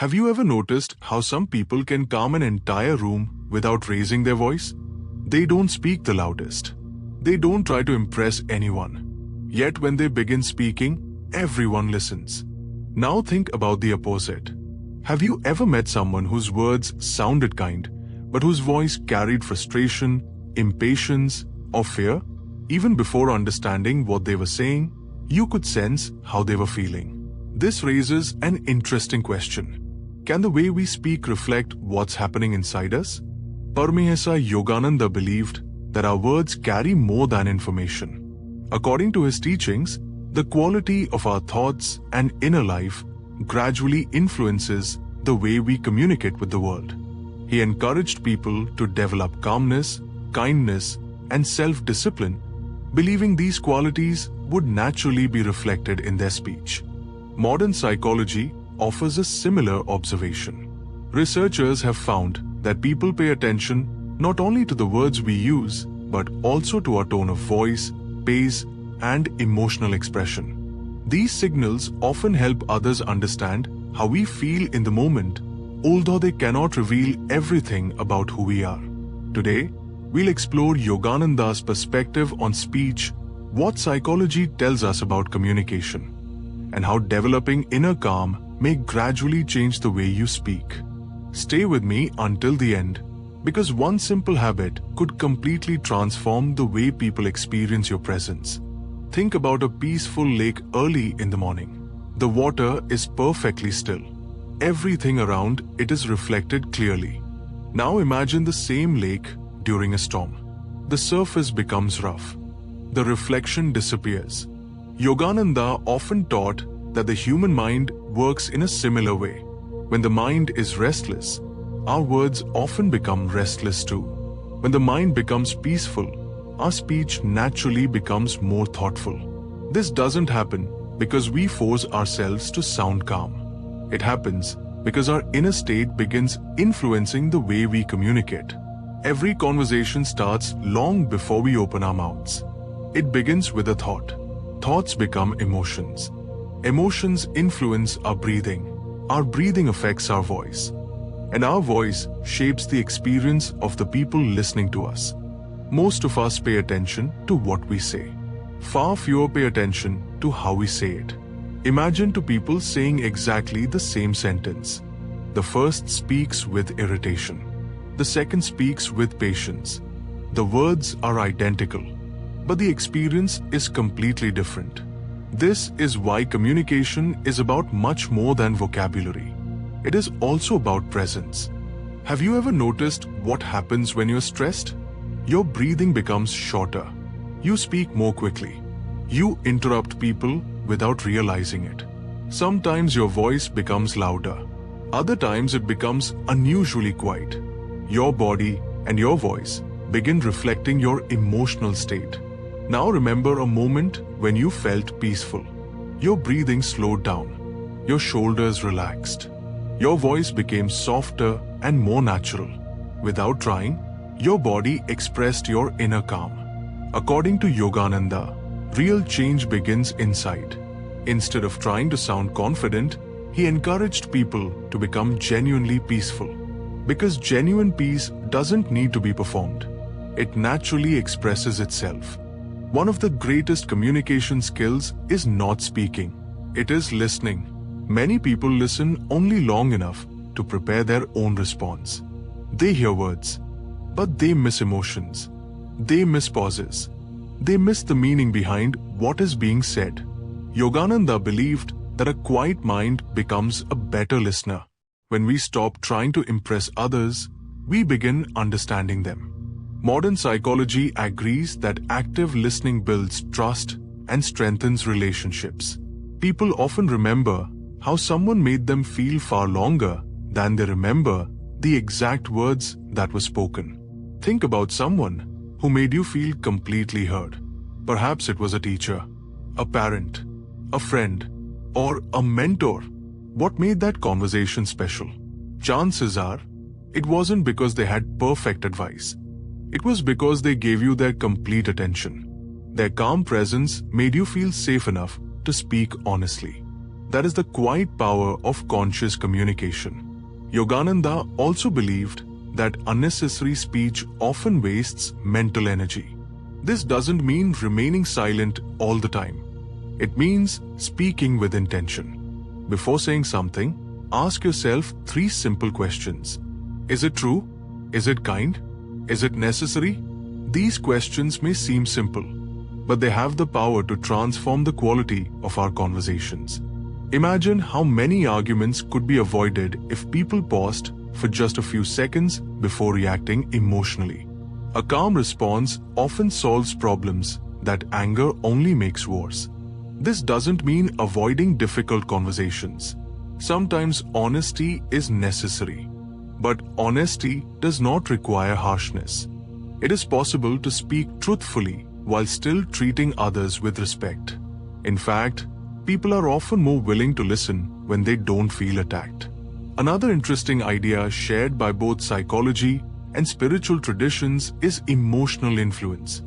Have you ever noticed how some people can calm an entire room without raising their voice? They don't speak the loudest. They don't try to impress anyone. Yet when they begin speaking, everyone listens. Now think about the opposite. Have you ever met someone whose words sounded kind, but whose voice carried frustration, impatience, or fear? Even before understanding what they were saying, you could sense how they were feeling. This raises an interesting question. Can the way we speak reflect what's happening inside us? Paramahansa Yogananda believed that our words carry more than information. According to his teachings, the quality of our thoughts and inner life gradually influences the way we communicate with the world. He encouraged people to develop calmness, kindness, and self-discipline, believing these qualities would naturally be reflected in their speech. Modern psychology offers a similar observation. Researchers have found that people pay attention not only to the words we use, but also to our tone of voice, pace, and emotional expression. These signals often help others understand how we feel in the moment, although they cannot reveal everything about who we are. Today, we'll explore Yogananda's perspective on speech, what psychology tells us about communication, and how developing inner calm may gradually change the way you speak. Stay with me until the end, because one simple habit could completely transform the way people experience your presence. Think about a peaceful lake early in the morning. The water is perfectly still. Everything around it is reflected clearly. Now imagine the same lake during a storm. The surface becomes rough. The reflection disappears. Yogananda often taught that the human mind works in a similar way. When the mind is restless, our words often become restless too. When the mind becomes peaceful, our speech naturally becomes more thoughtful. This doesn't happen because we force ourselves to sound calm. It happens because our inner state begins influencing the way we communicate. Every conversation starts long before we open our mouths. It begins with a thought. Thoughts become emotions. Emotions influence our breathing. Our breathing affects our voice. And our voice shapes the experience of the people listening to us. Most of us pay attention to what we say. Far fewer pay attention to how we say it. Imagine two people saying exactly the same sentence. The first speaks with irritation. The second speaks with patience. The words are identical, but the experience is completely different. This is why communication is about much more than vocabulary. It is also about presence. Have you ever noticed what happens when you're stressed? Your breathing becomes shorter. You speak more quickly. You interrupt people without realizing it. Sometimes your voice becomes louder. Other times it becomes unusually quiet. Your body and your voice begin reflecting your emotional state. Now remember a moment when you felt peaceful. Your breathing slowed down. Your shoulders relaxed. Your voice became softer and more natural. Without trying, your body expressed your inner calm. According to Yogananda, real change begins inside. Instead of trying to sound confident, he encouraged people to become genuinely peaceful. Because genuine peace doesn't need to be performed. It naturally expresses itself. One of the greatest communication skills is not speaking. It is listening. Many people listen only long enough to prepare their own response. They hear words, but they miss emotions. They miss pauses. They miss the meaning behind what is being said. Yogananda believed that a quiet mind becomes a better listener. When we stop trying to impress others, we begin understanding them. Modern psychology agrees that active listening builds trust and strengthens relationships. People often remember how someone made them feel far longer than they remember the exact words that were spoken. Think about someone who made you feel completely heard. Perhaps it was a teacher, a parent, a friend, or a mentor. What made that conversation special? Chances are, it wasn't because they had perfect advice. It was because they gave you their complete attention. Their calm presence made you feel safe enough to speak honestly. That is the quiet power of conscious communication. Yogananda also believed that unnecessary speech often wastes mental energy. This doesn't mean remaining silent all the time. It means speaking with intention. Before saying something, ask yourself 3 simple questions. Is it true? Is it kind? Is it necessary? These questions may seem simple, but they have the power to transform the quality of our conversations. Imagine how many arguments could be avoided if people paused for just a few seconds before reacting emotionally. A calm response often solves problems that anger only makes worse. This doesn't mean avoiding difficult conversations. Sometimes honesty is necessary, but honesty does not require harshness. It is possible to speak truthfully while still treating others with respect. In fact, people are often more willing to listen when they don't feel attacked. Another interesting idea shared by both psychology and spiritual traditions is emotional influence.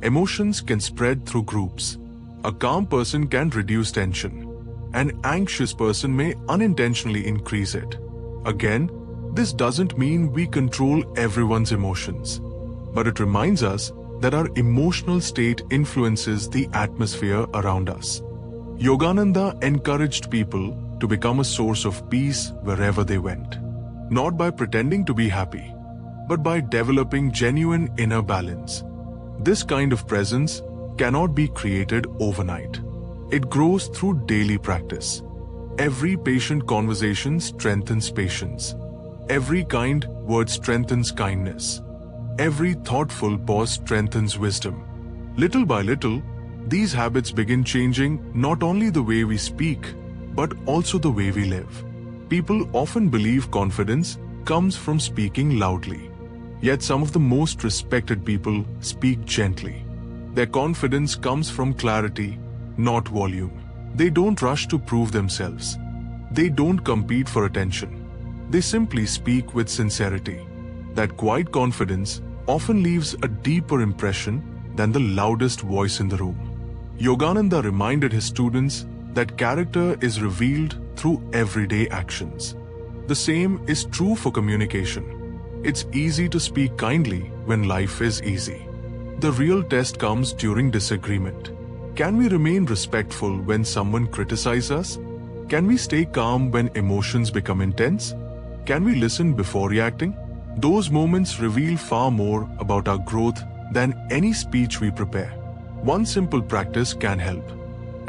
Emotions can spread through groups. A calm person can reduce tension. An anxious person may unintentionally increase it. Again, this doesn't mean we control everyone's emotions, but it reminds us that our emotional state influences the atmosphere around us. Yogananda encouraged people to become a source of peace wherever they went, not by pretending to be happy, but by developing genuine inner balance. This kind of presence cannot be created overnight. It grows through daily practice. Every patient conversation strengthens patience. Every kind word strengthens kindness. Every thoughtful pause strengthens wisdom. Little by little, these habits begin changing not only the way we speak, but also the way we live. People often believe confidence comes from speaking loudly. Yet some of the most respected people speak gently. Their confidence comes from clarity, not volume. They don't rush to prove themselves. They don't compete for attention. They simply speak with sincerity. That quiet confidence often leaves a deeper impression than the loudest voice in the room. Yogananda reminded his students that character is revealed through everyday actions. The same is true for communication. It's easy to speak kindly when life is easy. The real test comes during disagreement. Can we remain respectful when someone criticizes us? Can we stay calm when emotions become intense? Can we listen before reacting? Those moments reveal far more about our growth than any speech we prepare. One simple practice can help.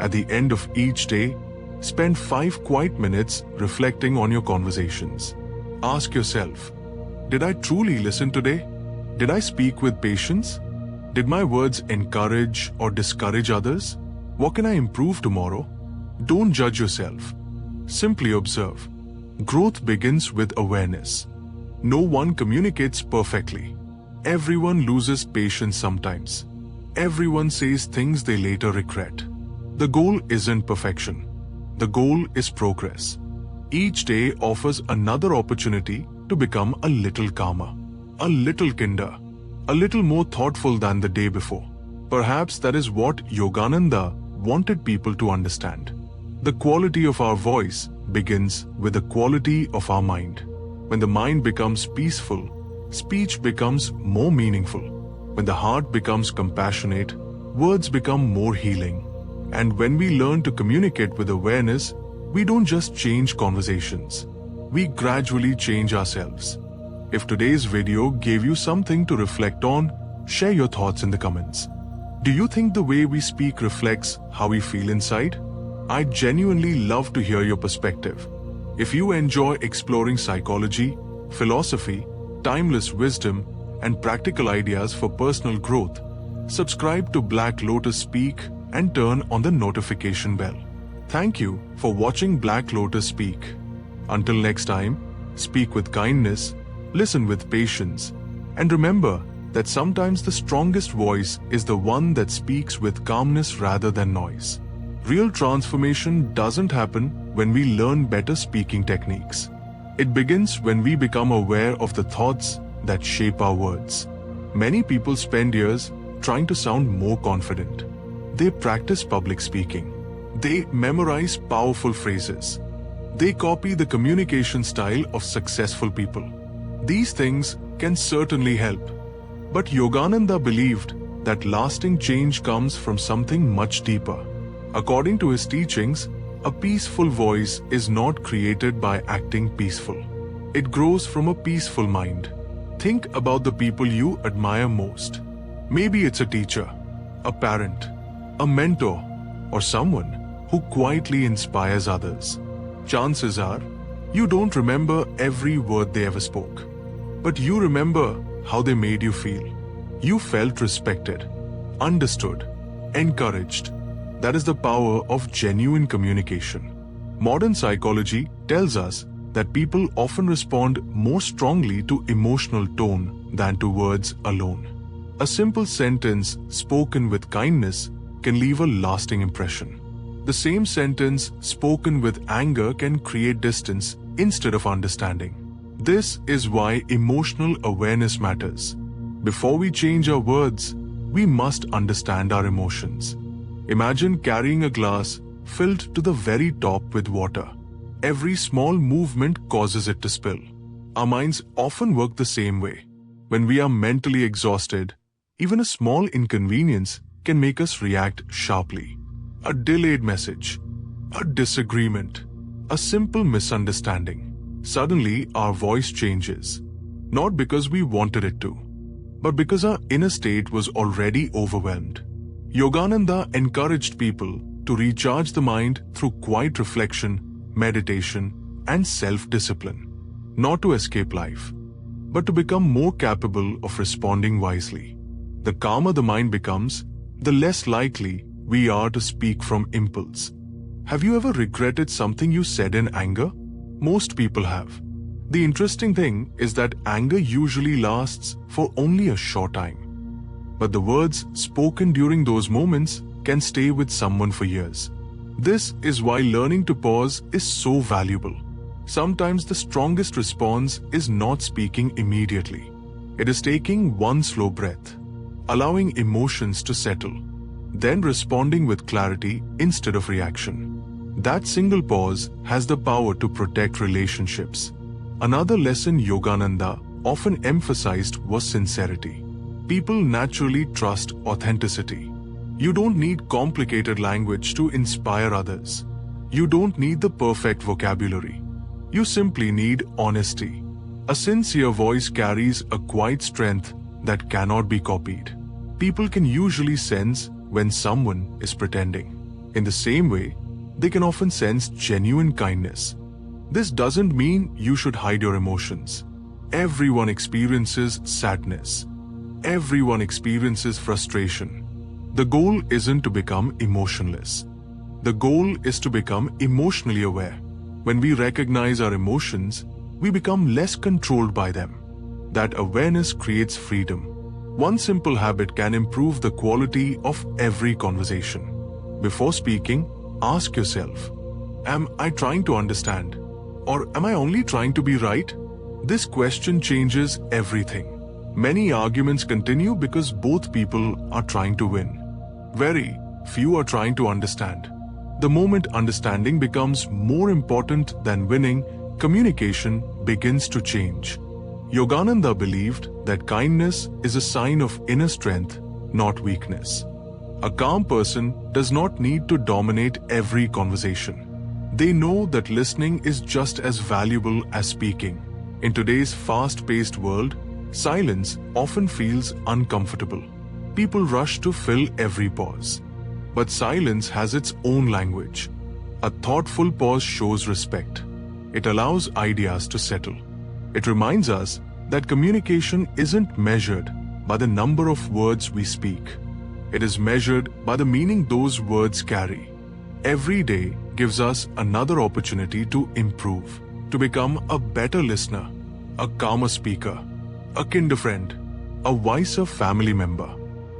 At the end of each day, spend 5 quiet minutes reflecting on your conversations. Ask yourself, did I truly listen today? Did I speak with patience? Did my words encourage or discourage others? What can I improve tomorrow? Don't judge yourself. Simply observe. Growth begins with awareness. No one communicates perfectly. Everyone loses patience sometimes. Everyone says things they later regret. The goal isn't perfection. The goal is progress. Each day offers another opportunity to become a little calmer, a little kinder, a little more thoughtful than the day before. Perhaps that is what Yogananda wanted people to understand. The quality of our voice begins with the quality of our mind. When the mind becomes peaceful, speech becomes more meaningful. When the heart becomes compassionate, words become more healing. And when we learn to communicate with awareness, we don't just change conversations. We gradually change ourselves. If today's video gave you something to reflect on, share your thoughts in the comments. Do you think the way we speak reflects how we feel inside? I'd genuinely love to hear your perspective. If you enjoy exploring psychology, philosophy, timeless wisdom, and practical ideas for personal growth, subscribe to Black Lotus Speak and turn on the notification bell. Thank you for watching Black Lotus Speak. Until next time, speak with kindness, listen with patience, and remember that sometimes the strongest voice is the one that speaks with calmness rather than noise. Real transformation doesn't happen when we learn better speaking techniques. It begins when we become aware of the thoughts that shape our words. Many people spend years trying to sound more confident. They practice public speaking. They memorize powerful phrases. They copy the communication style of successful people. These things can certainly help. But Yogananda believed that lasting change comes from something much deeper. According to his teachings, a peaceful voice is not created by acting peaceful. It grows from a peaceful mind. Think about the people you admire most. Maybe it's a teacher, a parent, a mentor, or someone who quietly inspires others. Chances are, you don't remember every word they ever spoke, but you remember how they made you feel. You felt respected, understood, encouraged. That is the power of genuine communication. Modern psychology tells us that people often respond more strongly to emotional tone than to words alone. A simple sentence spoken with kindness can leave a lasting impression. The same sentence spoken with anger can create distance instead of understanding. This is why emotional awareness matters. Before we change our words, we must understand our emotions. Imagine carrying a glass filled to the very top with water. Every small movement causes it to spill. Our minds often work the same way. When we are mentally exhausted, even a small inconvenience can make us react sharply. A delayed message, a disagreement, a simple misunderstanding. Suddenly, our voice changes. Not because we wanted it to, but because our inner state was already overwhelmed. Yogananda encouraged people to recharge the mind through quiet reflection, meditation, and self-discipline. Not to escape life, but to become more capable of responding wisely. The calmer the mind becomes, the less likely we are to speak from impulse. Have you ever regretted something you said in anger? Most people have. The interesting thing is that anger usually lasts for only a short time. But the words spoken during those moments can stay with someone for years. This is why learning to pause is so valuable. Sometimes the strongest response is not speaking immediately. It is taking one slow breath, allowing emotions to settle, then responding with clarity instead of reaction. That single pause has the power to protect relationships. Another lesson Yogananda often emphasized was sincerity. People naturally trust authenticity. You don't need complicated language to inspire others. You don't need the perfect vocabulary. You simply need honesty. A sincere voice carries a quiet strength that cannot be copied. People can usually sense when someone is pretending. In the same way, they can often sense genuine kindness. This doesn't mean you should hide your emotions. Everyone experiences sadness. Everyone experiences frustration. The goal isn't to become emotionless. The goal is to become emotionally aware. When we recognize our emotions, we become less controlled by them. That awareness creates freedom. One simple habit can improve the quality of every conversation. Before speaking, ask yourself, am I trying to understand? Or am I only trying to be right? This question changes everything. Many arguments continue because both people are trying to win. Very few are trying to understand. The moment understanding becomes more important than winning, communication begins to change. Yogananda believed that kindness is a sign of inner strength, not weakness. A calm person does not need to dominate every conversation. They know that listening is just as valuable as speaking. In today's fast-paced world, silence often feels uncomfortable. People rush to fill every pause. But silence has its own language. A thoughtful pause shows respect. It allows ideas to settle. It reminds us that communication isn't measured by the number of words we speak. It is measured by the meaning those words carry. Every day gives us another opportunity to improve, to become a better listener, a calmer speaker, a kinder friend, a wiser family member.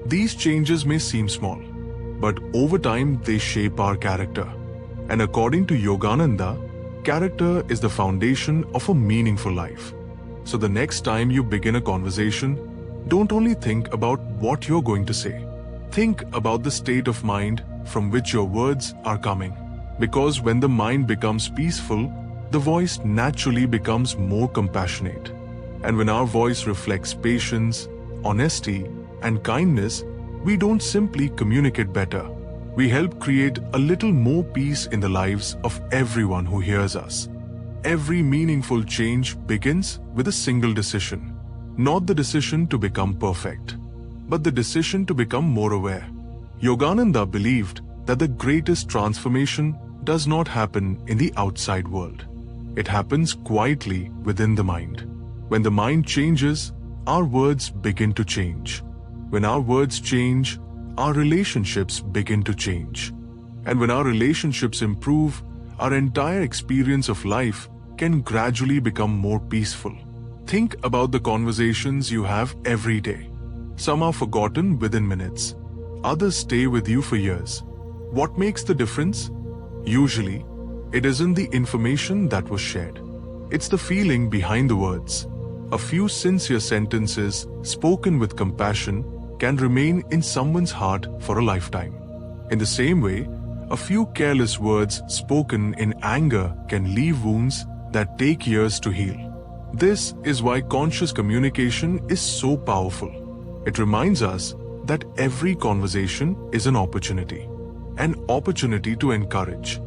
These changes may seem small, but over time they shape our character. And according to Yogananda, character is the foundation of a meaningful life. So the next time you begin a conversation, don't only think about what you're going to say. Think about the state of mind from which your words are coming. Because when the mind becomes peaceful, the voice naturally becomes more compassionate. And when our voice reflects patience, honesty, and kindness, we don't simply communicate better. We help create a little more peace in the lives of everyone who hears us. Every meaningful change begins with a single decision. Not the decision to become perfect, but the decision to become more aware. Yogananda believed that the greatest transformation does not happen in the outside world. It happens quietly within the mind. When the mind changes, our words begin to change. When our words change, our relationships begin to change. And when our relationships improve, our entire experience of life can gradually become more peaceful. Think about the conversations you have every day. Some are forgotten within minutes. Others stay with you for years. What makes the difference? Usually, it isn't the information that was shared. It's the feeling behind the words. A few sincere sentences spoken with compassion can remain in someone's heart for a lifetime. In the same way, a few careless words spoken in anger can leave wounds that take years to heal. This is why conscious communication is so powerful. It reminds us that every conversation is an opportunity to encourage,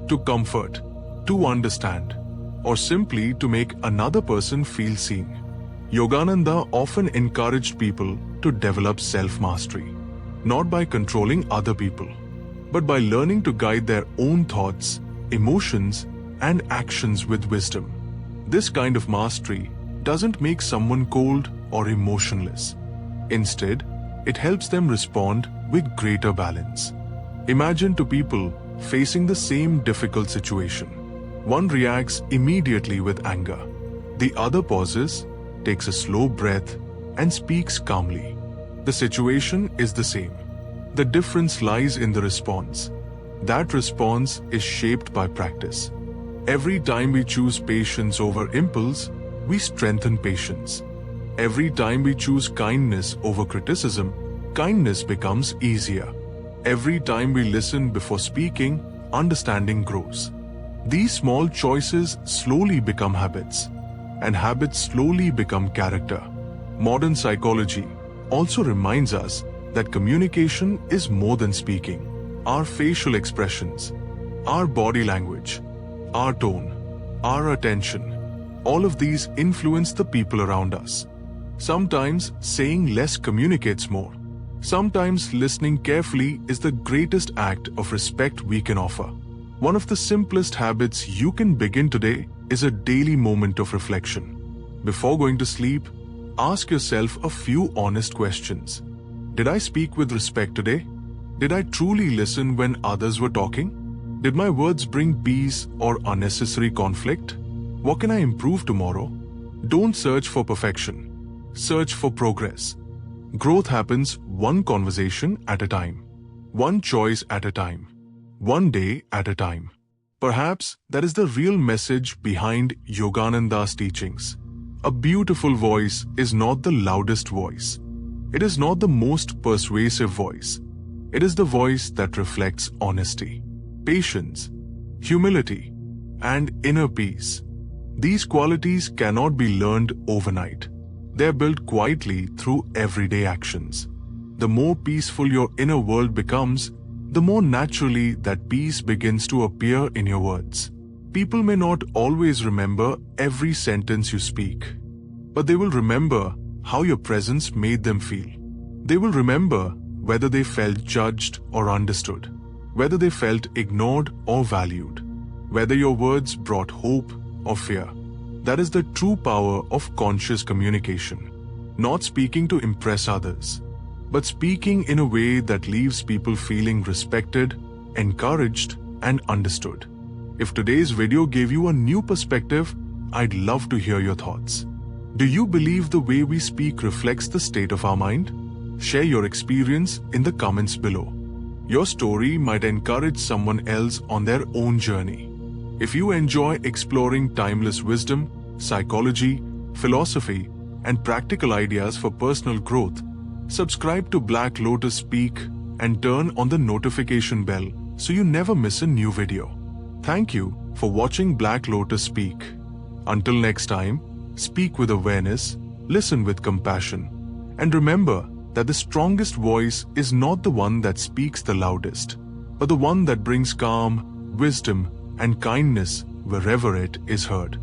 to comfort, to understand, or simply to make another person feel seen. Yogananda often encouraged people to develop self-mastery, not by controlling other people, but by learning to guide their own thoughts, emotions, and actions with wisdom. This kind of mastery doesn't make someone cold or emotionless. Instead, it helps them respond with greater balance. Imagine two people facing the same difficult situation. One reacts immediately with anger. The other pauses, takes a slow breath, and speaks calmly. The situation is the same. The difference lies in the response. That response is shaped by practice. Every time we choose patience over impulse, we strengthen patience. Every time we choose kindness over criticism, kindness becomes easier. Every time we listen before speaking, understanding grows. These small choices slowly become habits, and habits slowly become character. Modern psychology also reminds us that communication is more than speaking. Our facial expressions, our body language, our tone, our attention, all of these influence the people around us. Sometimes saying less communicates more. Sometimes listening carefully is the greatest act of respect we can offer. One of the simplest habits you can begin today is a daily moment of reflection. Before going to sleep, ask yourself a few honest questions. Did I speak with respect today? Did I truly listen when others were talking? Did my words bring peace or unnecessary conflict? What can I improve tomorrow? Don't search for perfection. Search for progress. Growth happens one conversation at a time, one choice at a time, one day at a time. Perhaps that is the real message behind Yogananda's teachings. A beautiful voice is not the loudest voice. It is not the most persuasive voice. It is the voice that reflects honesty, patience, humility, and inner peace. These qualities cannot be learned overnight. They are built quietly through everyday actions. The more peaceful your inner world becomes, the more naturally that peace begins to appear in your words. People may not always remember every sentence you speak, but they will remember how your presence made them feel. They will remember whether they felt judged or understood, whether they felt ignored or valued, whether your words brought hope or fear. That is the true power of conscious communication. Not speaking to impress others, but speaking in a way that leaves people feeling respected, encouraged, and understood. If today's video gave you a new perspective, I'd love to hear your thoughts. Do you believe the way we speak reflects the state of our mind? Share your experience in the comments below. Your story might encourage someone else on their own journey. If you enjoy exploring timeless wisdom, psychology, philosophy, and practical ideas for personal growth, subscribe to Black Lotus Speak and turn on the notification bell so you never miss a new video. Thank you for watching Black Lotus Speak. Until next time, speak with awareness, listen with compassion, and remember that the strongest voice is not the one that speaks the loudest, but the one that brings calm, wisdom, and kindness wherever it is heard.